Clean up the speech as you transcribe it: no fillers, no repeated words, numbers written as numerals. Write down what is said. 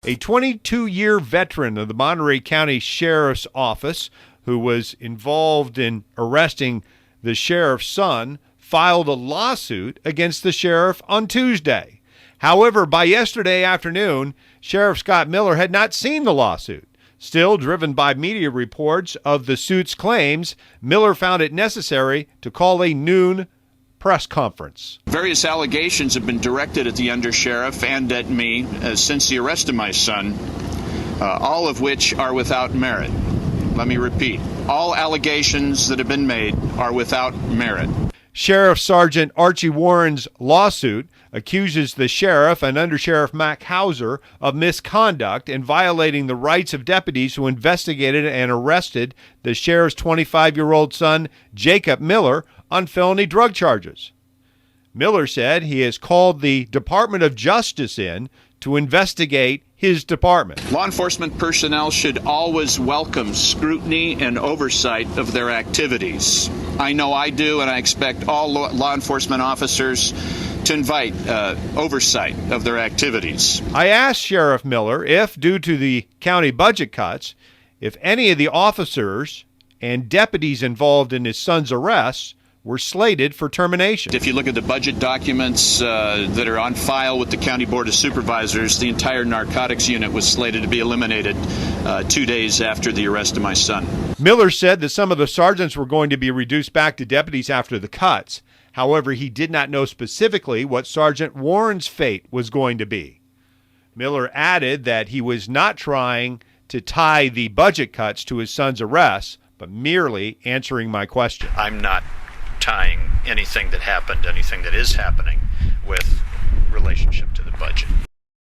A 22-year veteran of the Monterey County Sheriff's Office who was involved in arresting the sheriff's son filed a lawsuit against the sheriff on Tuesday. However, by yesterday afternoon, Sheriff Scott Miller had not seen the lawsuit. Still, driven by media reports of the suit's claims, Miller found it necessary to call a noon press conference. Various allegations have been directed at the Undersheriff and at me since the arrest of my son, all of which are without merit. Let me repeat, all allegations that have been made are without merit. Sheriff Sergeant Archie Warren's lawsuit accuses the sheriff and Undersheriff Mac Hauser of misconduct and violating the rights of deputies who investigated and arrested the sheriff's 25-year-old son, Jacob Miller, on felony drug charges. Miller said he has called the Department of Justice in to investigate his department. Law enforcement personnel should always welcome scrutiny and oversight of their activities. I know I do, and I expect all law enforcement officers to invite oversight of their activities. I asked Sheriff Miller if, due to the county budget cuts, if any of the officers and deputies involved in his son's arrests were slated for termination. If you look at the budget documents that are on file with the County Board of Supervisors, the entire narcotics unit was slated to be eliminated 2 days after the arrest of my son. Miller said that some of the sergeants were going to be reduced back to deputies after the cuts. However, he did not know specifically what Sergeant Warren's fate was going to be. Miller added that he was not trying to tie the budget cuts to his son's arrests, but merely answering my question. I'm not tying anything that happened, anything that is happening, with relationship to the budget.